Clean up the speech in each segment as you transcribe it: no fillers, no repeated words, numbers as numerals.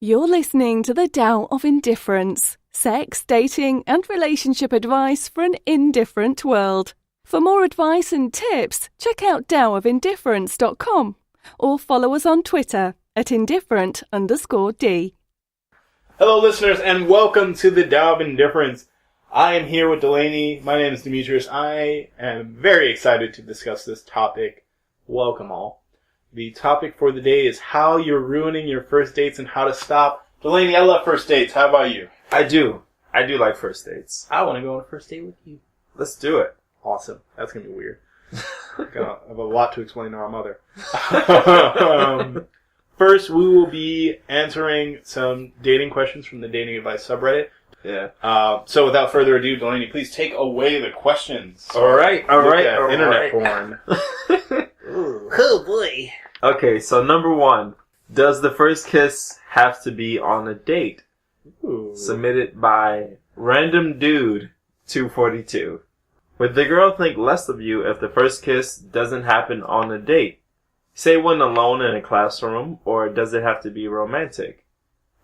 You're listening to the Tao of Indifference, sex, dating, and relationship advice for an indifferent world. For more advice and tips, check out taoofindifference.com or follow us on Twitter at indifferent_D. Hello, listeners, and welcome to the Tao of Indifference. I am here with Delaney. My name is Demetrius. I am very excited to discuss this topic. Welcome all. The topic for the day is how you're ruining your first dates and how to stop. Delaney, I love first dates. How about you? I do like first dates. I want to go on a first date with you. Let's do it. Awesome. That's going to be weird. I have a lot to explain to our mother. First, we will be answering some dating questions from the Dating Advice subreddit. Yeah. So without further ado, Delaney, please take away the questions. All right. Internet porn. Oh boy. Okay, so number one. Does the first kiss have to be on a date? Ooh. Submitted by Random Dude 242. Would the girl think less of you if the first kiss doesn't happen on a date? Say when alone in a classroom, or does it have to be romantic?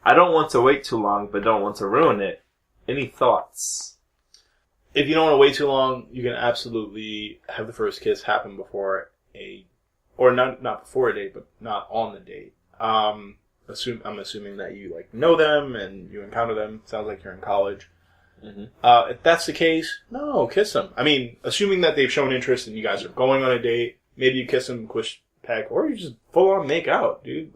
I don't want to wait too long, but don't want to ruin it. Any thoughts? If you don't want to wait too long, you can absolutely have the first kiss happen before not before a date, but not on the date. I'm assuming that you know them and you encounter them. Sounds like you're in college. Mm-hmm. If that's the case, no, kiss them. I mean, assuming that they've shown interest and you guys are going on a date, maybe you kiss them, peck, or you just full on make out, dude.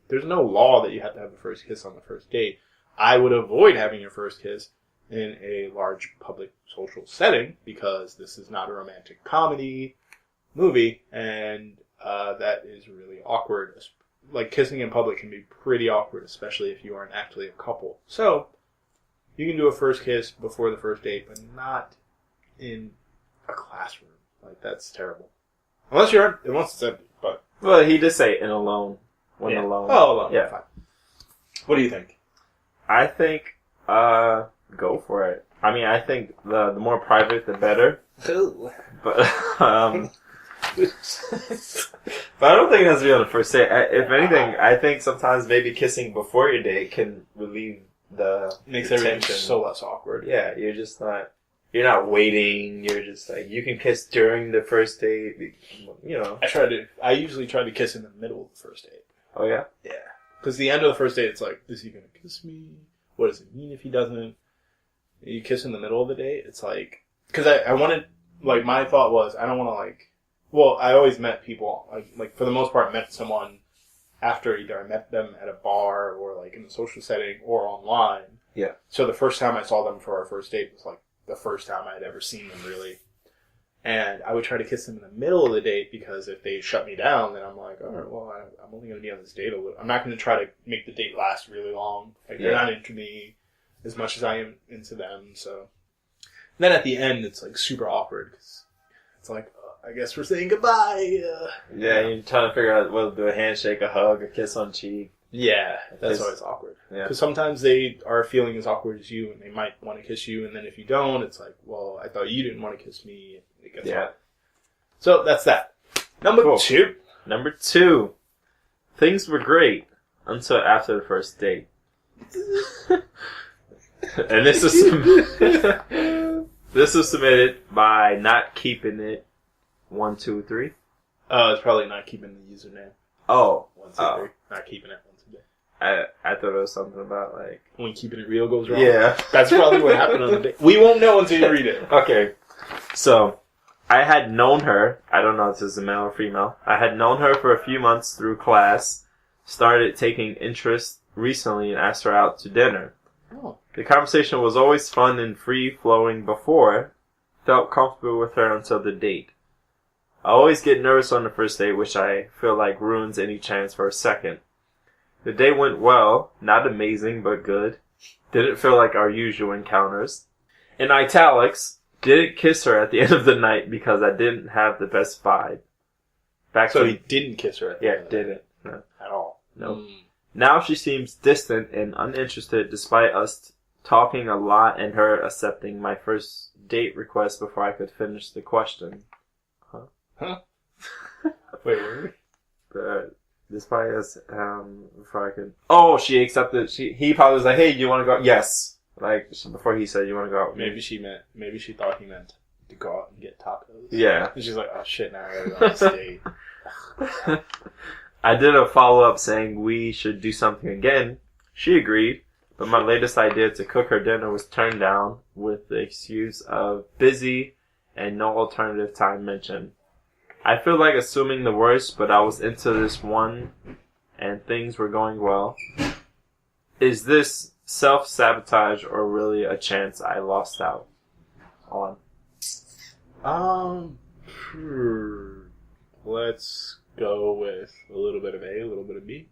There's no law that you have to have the first kiss on the first date. I would avoid having your first kiss in a large public social setting because this is not a romantic comedy movie, and that is really awkward. Kissing in public can be pretty awkward, especially if you aren't actually a couple. So, you can do a first kiss before the first date, but not in a classroom. That's terrible. Unless it's empty, but... Well, he did say in alone. When alone. Oh, alone. Yeah. Fine. What do you think? I think, go for it. I mean, I think the more private, the better. Ooh. But, but I don't think it has to be on the first date. If anything, I think sometimes maybe kissing before your date can relieve Makes the everything tension. so less awkward. Yeah, you're not waiting. You're just you can kiss during the first date. I usually try to kiss in the middle of the first date. Oh yeah? Yeah. Because the end of the first date, it's is he going to kiss me? What does it mean if he doesn't? You kiss in the middle of the date, it's because I wanted, my thought was, I don't want to I always met people, for the most part, met someone after either I met them at a bar or in a social setting or online. Yeah. So the first time I saw them for our first date was the first time I'd ever seen them really. And I would try to kiss them in the middle of the date because if they shut me down, then I'm like, all right, well, I'm only going to be on this date a little. I'm not going to try to make the date last really long. They're not into me as much as I am into them. So then at the end, it's super awkward because it's I guess we're saying goodbye. Yeah, you're trying to figure out whether to do a handshake, a hug, a kiss on cheek. Yeah, that's always awkward. Yeah. Because sometimes they are feeling as awkward as you, and they might want to kiss you, and then if you don't, it's well, I thought you didn't want to kiss me. It gets hard. So that's that. Number two. Number two. Things were great until after the first date. And this was submitted by Not Keeping It 123. It's probably not keeping the username. Oh. 1, 2, 3. Not keeping it 1, 2, 3. I thought it was something about when keeping it real goes wrong. Yeah. That's probably what happened on the date. We won't know until you read it. Okay. So, I had known her. I don't know if this is a male or female. I had known her for a few months through class. Started taking interest recently and asked her out to dinner. Oh. The conversation was always fun and free-flowing before. Felt comfortable with her until the date. I always get nervous on the first date, which I feel ruins any chance for a second. The date went well. Not amazing, but good. Didn't feel like our usual encounters. In italics, didn't kiss her at the end of the night because I didn't have the best vibe. He didn't kiss her at the end of the night? Didn't. No. At all? No. Now she seems distant and uninterested despite us talking a lot and her accepting my first date request before I could finish the question. Huh? Wait, were we? This probably is, before I could... Oh, she accepted, he probably was like, hey, do you want to go out? Yes. Like, before he said, you want to go out with me? Maybe she thought he meant to go out and get tacos. Yeah. And she's like, oh shit, now I gotta go on this date. I did a follow-up saying we should do something again. She agreed, but my latest idea to cook her dinner was turned down with the excuse of busy and no alternative time mentioned. I feel like assuming the worst, but I was into this one and things were going well. Is this self-sabotage or really a chance I lost out on? Let's go with a little bit of A, a little bit of B.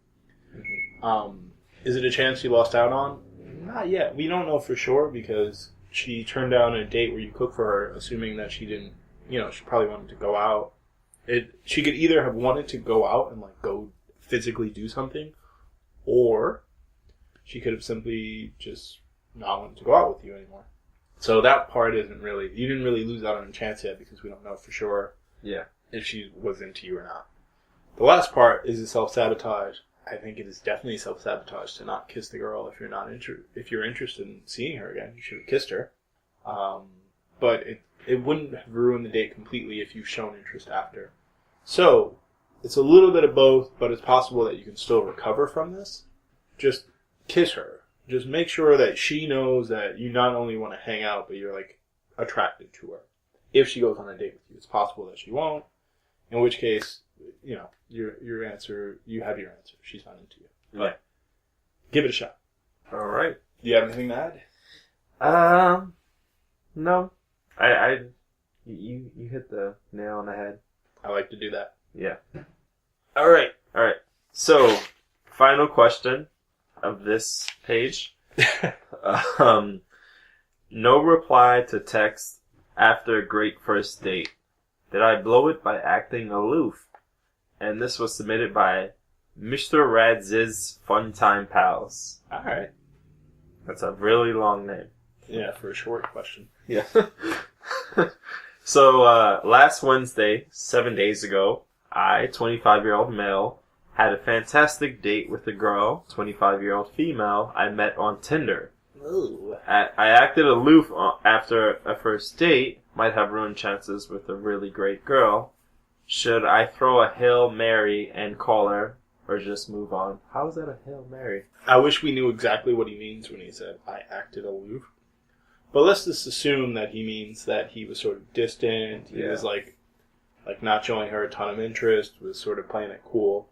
Is it a chance you lost out on? Not yet. We don't know for sure because she turned down a date where you cook for her, assuming that she didn't, she probably wanted to go out. She could either have wanted to go out and like go physically do something, or she could have simply just not wanted to go out with you anymore. So that part you didn't really lose out on a chance yet because we don't know for sure if she was into you or not. The last part is the self-sabotage. I think it is definitely self-sabotage to not kiss the girl if you're interested in seeing her again. You should have kissed her. But it wouldn't have ruined the date completely if you've shown interest after. So, it's a little bit of both, but it's possible that you can still recover from this. Just kiss her. Just make sure that she knows that you not only want to hang out, but you're like attracted to her. If she goes on a date with you, it's possible that she won't. In which case, your answer, you have your answer. She's not into you. But give it a shot. All right. Do you have anything to add? No. You hit the nail on the head. I like to do that. Yeah. All right. So, final question of this page. No reply to text after a great first date. Did I blow it by acting aloof? And this was submitted by Mr. Radz's Fun Time Pals. All right. That's a really long name. Yeah, for a short question. Yeah. So, last Wednesday, 7 days ago, I, 25-year-old male, had a fantastic date with a girl, 25-year-old female, I met on Tinder. Ooh. I acted aloof after a first date, might have ruined chances with a really great girl. Should I throw a Hail Mary and call her, or just move on? How is that a Hail Mary? I wish we knew exactly what he means when he said, I acted aloof. But let's just assume that he means that he was sort of distant. He was like not showing her a ton of interest, was sort of playing it cool.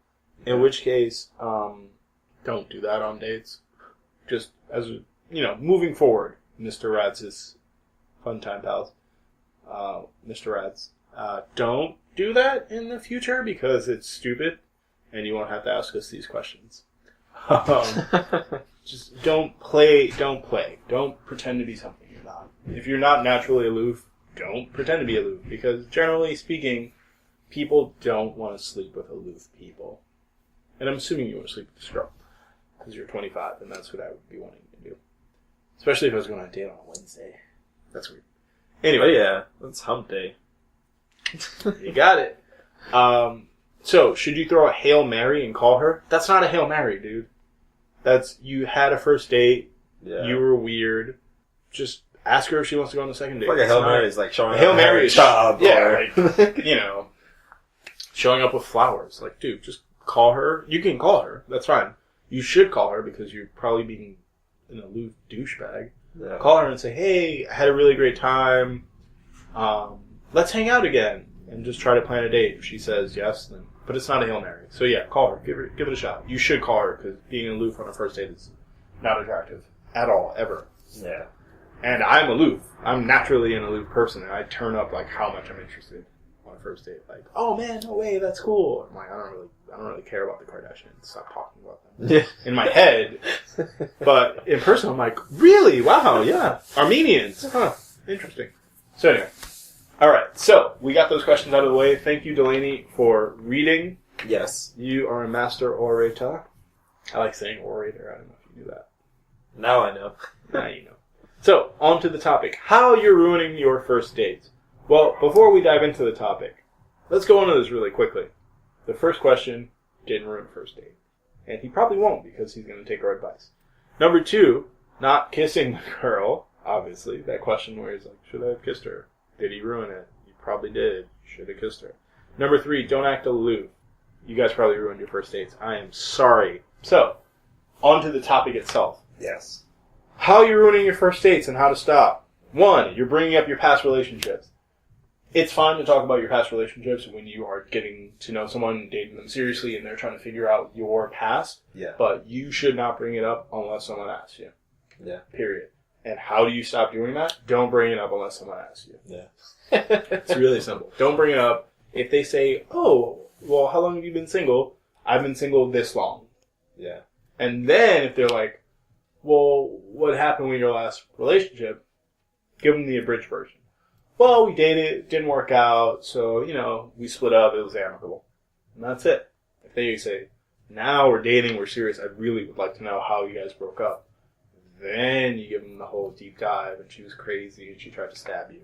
In which case, don't do that on dates. Just as, moving forward, Mr. Radz's Fun Time Pals. Mr. Rads, don't do that in the future because it's stupid and you won't have to ask us these questions. Just don't play. Don't pretend to be something you're not. If you're not naturally aloof, don't pretend to be aloof because generally speaking, people don't want to sleep with aloof people. And I'm assuming you want to sleep with this girl because you're 25 and that's what I would be wanting to do. Especially if I was going on a date on a Wednesday. That's weird. Anyway. Oh yeah, that's hump day. You got it. So, should you throw a Hail Mary and call her? That's not a Hail Mary, dude. You had a first date. Yeah. You were weird. Just ask her if she wants to go on the second date. Like a Hail Mary is like showing up. Hail Mary is job. Yeah, showing up with flowers. Like, dude, just call her. You can call her. That's fine. You should call her because you're probably being an aloof douchebag. Yeah. Call her and say, hey, I had a really great time. Let's hang out again. And just try to plan a date. If she says yes, then... But it's not a Hail Mary. So yeah, call her. Give it a shot. You should call her because being aloof on a first date is not attractive. At all. Ever. Yeah. And I'm aloof. I'm naturally an aloof person. And I turn up like how much I'm interested on a first date. Like, oh man, no way, that's cool. I'm like, I don't really care about the Kardashians. Stop talking about them. Yeah. In my head. But in person, I'm like, really? Wow, yeah. Armenians. Huh. Interesting. So anyway. Alright, so we got those questions out of the way. Thank you, Delaney, for reading. Yes. You are a master orator. I like saying orator. I don't know if you do that. Now I know. Now you know. So, on to the topic. How you're ruining your first date. Well, before we dive into the topic, let's go into this really quickly. The first question didn't ruin the first date. And he probably won't because he's going to take our advice. Number 2, not kissing the girl. Obviously, that question where he's like, should I have kissed her? Did he ruin it? You probably did. You should have kissed her. Number 3, don't act aloof. You guys probably ruined your first dates. I am sorry. So, on to the topic itself. Yes. How you're ruining your first dates and how to stop. 1, you're bringing up your past relationships. It's fine to talk about your past relationships when you are getting to know someone and dating them seriously and they're trying to figure out your past. Yeah. But you should not bring it up unless someone asks you. Yeah. Period. And how do you stop doing that? Don't bring it up unless someone asks you. Yeah. It's really simple. Don't bring it up. If they say, oh, well, how long have you been single? I've been single this long. Yeah. And then if they're like, well, what happened with your last relationship? Give them the abridged version. Well, we dated, it didn't work out, so, we split up, it was amicable. And that's it. If they say, now we're dating, we're serious, I really would like to know how you guys broke up. Then you give them the whole deep dive, and she was crazy, and she tried to stab you.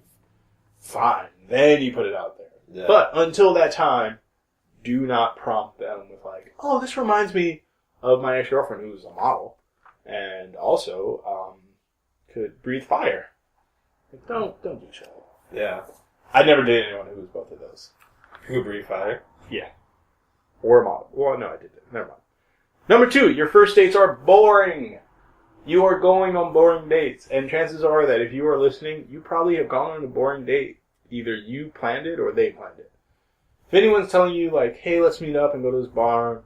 Fine. Then you put it out there. Yeah. But until that time, do not prompt them with like, oh, this reminds me of my ex-girlfriend who was a model, and also could breathe fire. Like, don't do shit. Yeah. I never dated anyone who was both of those. Who breathe fire? Yeah. Or a model. Well, no, I did that. Never mind. Number 2, your first dates are boring. You are going on boring dates. And chances are that if you are listening, you probably have gone on a boring date. Either you planned it or they planned it. If anyone's telling you, like, hey, let's meet up and go to this bar,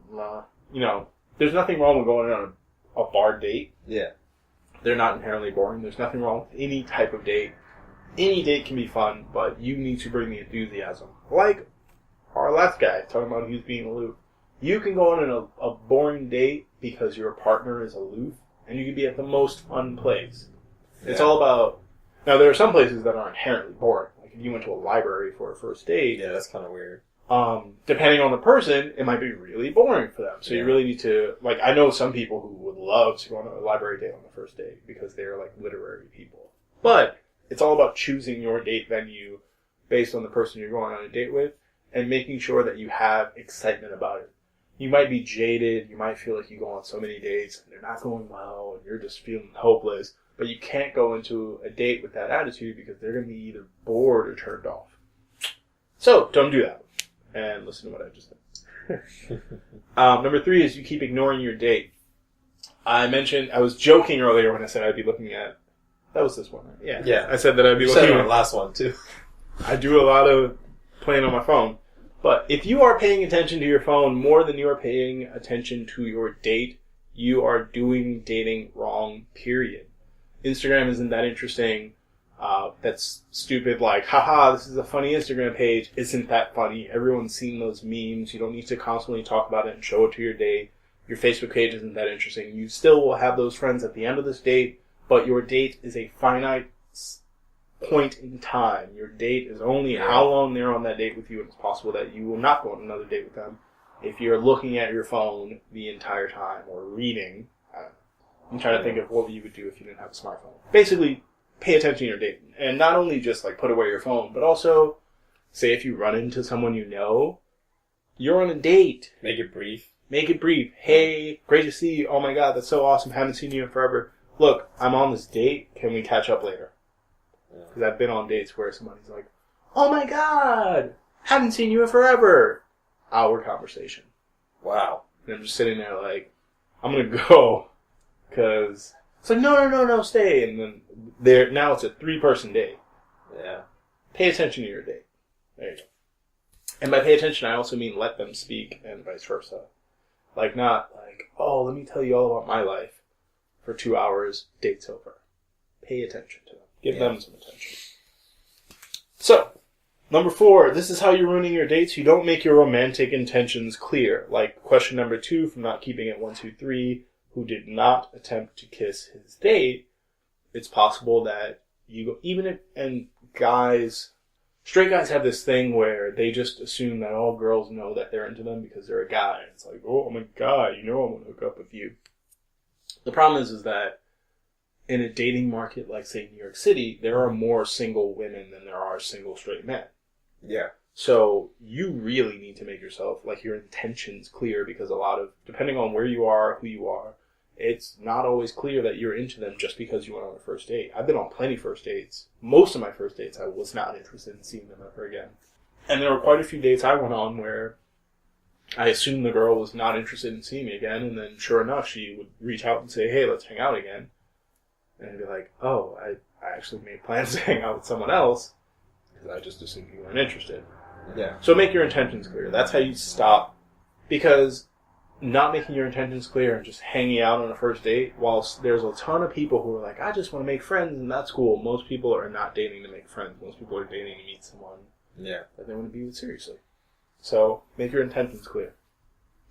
there's nothing wrong with going on a bar date. Yeah. They're not inherently boring. There's nothing wrong with any type of date. Any date can be fun, but you need to bring the enthusiasm. Like our last guy, talking about he was being aloof. You can go on a boring date because your partner is aloof, and you can be at the most fun place. It's all about... Now, there are some places that are inherently boring. Like, if you went to a library for a first date... Yeah, that's kind of weird. Depending on the person, it might be really boring for them. So you really need to... Like, I know some people who would love to go on a library date on the first date because they're, like, literary people. But... it's all about choosing your date venue based on the person you're going on a date with and making sure that you have excitement about it. You might be jaded. You might feel like you go on so many dates and they're not going well and you're just feeling hopeless. But you can't go into a date with that attitude because they're going to be either bored or turned off. So don't do that. And listen to what I just said. Number 3 is you keep ignoring your date. I was joking earlier when I said I'd be looking at... That was this one, right? Yeah. Yeah. I said that I'd be You looking said it at on the last one, too. I do a lot of playing on my phone. But if you are paying attention to your phone more than you are paying attention to your date, you are doing dating wrong, period. Instagram isn't that interesting. That's stupid. Like, haha, this is a funny Instagram page. Isn't that funny? Everyone's seen those memes. You don't need to constantly talk about it and show it to your date. Your Facebook page isn't that interesting. You still will have those friends at the end of this date, but your date is a finite point in time. Your date is only how long they're on that date with you, and it's possible that you will not go on another date with them if you're looking at your phone the entire time or reading. I don't know. I'm trying to think of what you would do if you didn't have a smartphone. Basically, pay attention to your date. And not only just like put away your phone, but also say if you run into someone you know, you're on a date. Make it brief. Make it brief. Hey, great to see you. Oh my god, that's so awesome. Haven't seen you in forever. Look, I'm on this date. Can we catch up later? Because I've been on dates where somebody's like, oh my god, haven't seen you in forever. Hour conversation. Wow. And I'm just sitting there like, I'm going to go. Because it's like, no, stay. And then now it's a 3-person date. Yeah. Pay attention to your date. There you go. And by pay attention, I also mean let them speak and vice versa. Like, not like, oh, let me tell you all about my life for 2 hours, date's over. Pay attention to them. Give them some attention. So, number 4, this is how you're ruining your dates. You don't make your romantic intentions clear. Like question number 2 from Not Keeping It 1, 2, 3, who did not attempt to kiss his date. It's possible that you go, even if, and guys, straight guys have this thing where they just assume that all girls know that they're into them because they're a guy. It's like, oh, I'm a guy, you know I'm going to hook up with you. The problem is that in a dating market like, say, New York City, there are more single women than there are single straight men. Yeah. So you really need to make yourself, like, your intentions clear, because depending on where you are, who you are, it's not always clear that you're into them just because you went on a first date. I've been on plenty of first dates. Most of my first dates, I was not interested in seeing them ever again. And there were quite a few dates I went on where I assumed the girl was not interested in seeing me again, and then sure enough, she would reach out and say, hey, let's hang out again. And I'd be like, oh, I actually made plans to hang out with someone else, because I just assumed you weren't interested. Yeah. So make your intentions clear. That's how you stop, because not making your intentions clear and just hanging out on a first date, whilst there's a ton of people who are like, I just want to make friends, and that's cool. Most people are not dating to make friends. Most people are dating to meet someone that they want to be with seriously. So make your intentions clear.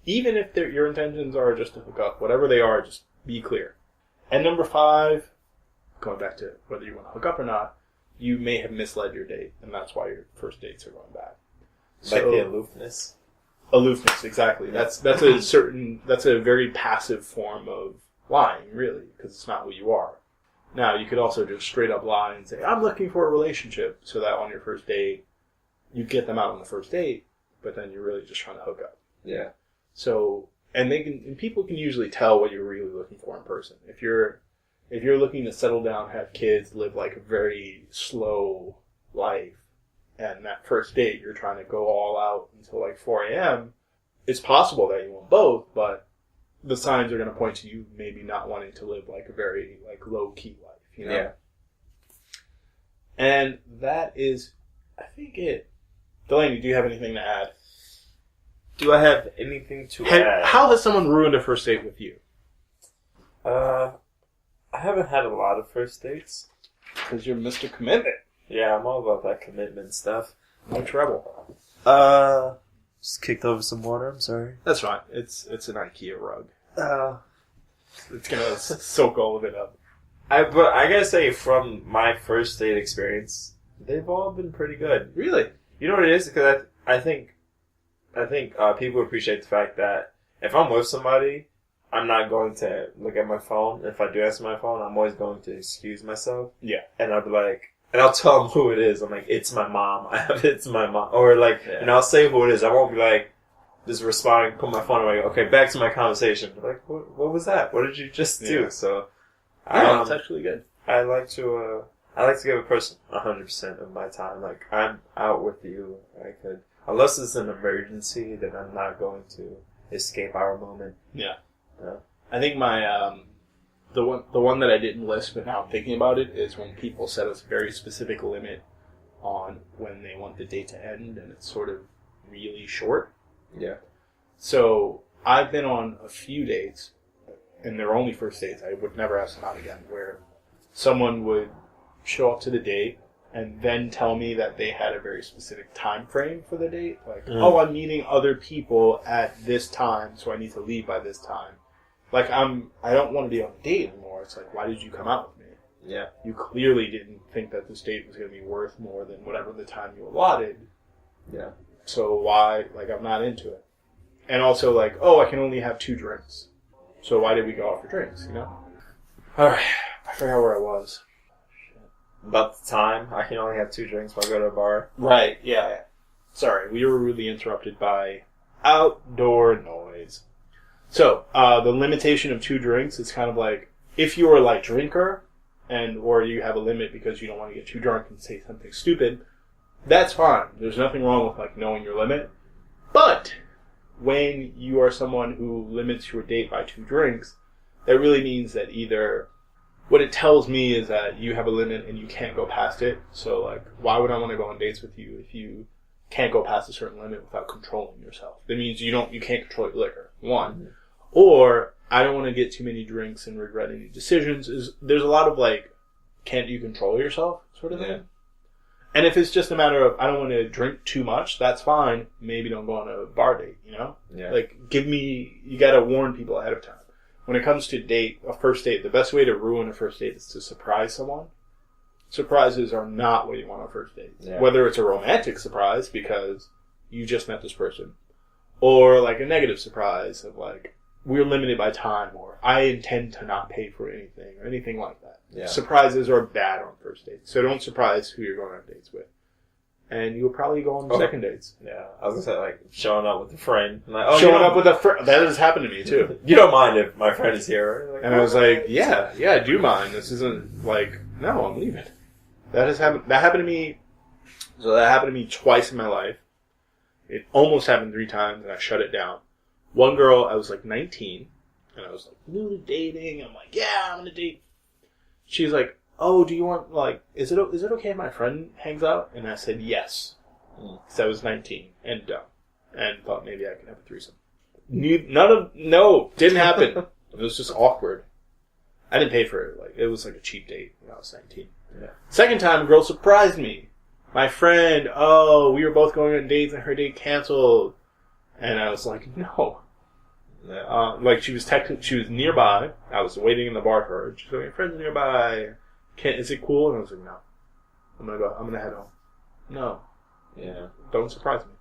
Even if your intentions are just to hook up, whatever they are, just be clear. And number 5, going back to whether you want to hook up or not, you may have misled your date, and that's why your first dates are going bad. Like the aloofness. Aloofness, exactly. That's a very passive form of lying, really, because it's not who you are. Now, you could also just straight up lie and say, I'm looking for a relationship, so that on your first date, you get them out on the first date, but then you're really just trying to hook up. Yeah. So, and people can usually tell what you're really looking for in person. If you're looking to settle down, have kids, live like a very slow life, and that first date, you're trying to go all out until like 4 a.m., it's possible that you want both, but the signs are going to point to you maybe not wanting to live like a very like low-key life, you know? Yeah. And that is, I think, it. Delaney, do you have anything to add? Do I have anything to add? How has someone ruined a first date with you? I haven't had a lot of first dates. Because you're Mr. Commitment. Yeah, I'm all about that commitment stuff. No trouble. Just kicked over some water, I'm sorry. That's fine. It's an IKEA rug. It's gonna soak all of it up. But I gotta say, from my first date experience, they've all been pretty good. Really? You know what it is? Because I think people appreciate the fact that if I'm with somebody, I'm not going to look at my phone. If I do answer my phone, I'm always going to excuse myself. Yeah. And I'll be like, and I'll tell them who it is. I'm like, it's my mom. It's my mom. Or like, and I'll say who it is. I won't be like, just responding, put my phone away. Okay, back to my conversation. Like, what was that? What did you just do? Yeah. So, That's actually good. I like to give a person 100% of my time. Like, I'm out with you. Unless it's an emergency, then I'm not going to escape our moment. Yeah. I think my the one that I didn't list, but now I'm thinking about it, is when people set a very specific limit on when they want the date to end, and it's sort of really short. Yeah. So I've been on a few dates, and they're only first dates. I would never ask them out again, where someone would show up to the date and then tell me that they had a very specific time frame for the date. Like, oh, I'm meeting other people at this time, so I need to leave by this time. Like, I don't want to be on a date anymore. It's like, why did you come out with me? Yeah. You clearly didn't think that this date was going to be worth more than whatever the time you allotted. Yeah. So why, like, I'm not into it. And also, like, oh, I can only have 2 drinks. So why did we go out for drinks, you know? Alright, I forgot where I was. About the time, I can only have 2 drinks while I go to a bar. Right, yeah. Sorry, we were rudely interrupted by outdoor noise. So, the limitation of 2 drinks is kind of like, if you're a light drinker, or you have a limit because you don't want to get too drunk and say something stupid, that's fine. There's nothing wrong with, like, knowing your limit. But when you are someone who limits your date by 2 drinks, that really means that either, what it tells me is that you have a limit and you can't go past it. So, like, why would I want to go on dates with you if you can't go past a certain limit without controlling yourself? That means you can't control your liquor, one. Mm-hmm. Or, I don't want to get too many drinks and regret any decisions. There's a lot of, like, can't you control yourself sort of thing. And if it's just a matter of, I don't want to drink too much, that's fine. Maybe don't go on a bar date, you know? Yeah. Like, you gotta warn people ahead of time. When it comes to a first date, the best way to ruin a first date is to surprise someone. Surprises are not what you want on a first date. Yeah. Whether it's a romantic surprise because you just met this person, or like a negative surprise of like, we're limited by time, or I intend to not pay for anything, or anything like that. Yeah. Surprises are bad on first dates, so don't surprise who you're going on dates with. and you'll probably go on second dates. Yeah, I was gonna say, like, showing up with a friend. I'm like, Showing up with a friend. That has happened to me, too. You don't mind if my friend is here, right? Like, And I was like, yeah, I do mind. This isn't, like, no, I'm leaving. That happened to me. So that happened to me twice in my life. It almost happened 3 times, and I shut it down. One girl, I was like 19, and I was like newly dating. I'm like, yeah, I'm gonna date. She's like, oh, do you want, like, is it okay if my friend hangs out? And I said yes, because I was 19 and dumb, and thought maybe I could have a threesome. No, didn't happen. It was just awkward. I didn't pay for it. Like, it was like a cheap date when I was 19. Yeah. Second time, a girl surprised me. My friend, we were both going on dates and her date canceled. And I was like, no. Yeah. Like, she was nearby. I was waiting in the bar for her. She's like, my friend's nearby. Is it cool? And I was like, no. I'm gonna head home. No. Yeah. Don't surprise me.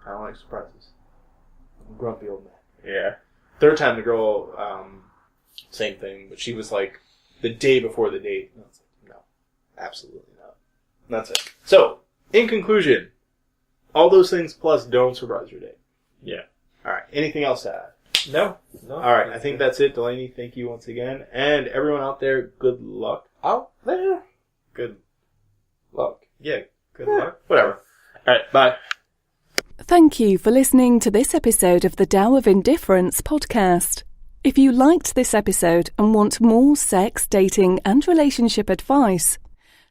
I don't like surprises. I'm a grumpy old man. Yeah. Third time, the girl, same thing, but she was like, the day before the date. And I was like, no. Absolutely not. And that's it. So, in conclusion, all those things plus don't surprise your date. Yeah. Alright, anything else to add? No. Alright, I think that's it. Delaney, thank you once again. And everyone out there, good luck out there. Good luck. Yeah. Good luck. Whatever. Alright, bye. Thank you for listening to this episode of the Tao of Indifference podcast. If you liked this episode and want more sex, dating, and relationship advice,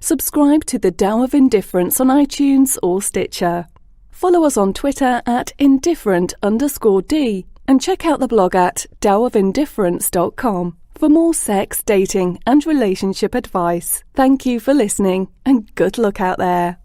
subscribe to the Tao of Indifference on iTunes or Stitcher. Follow us on Twitter at indifferent_D and check out the blog at daoofindifference.com for more sex, dating, and relationship advice. Thank you for listening and good luck out there.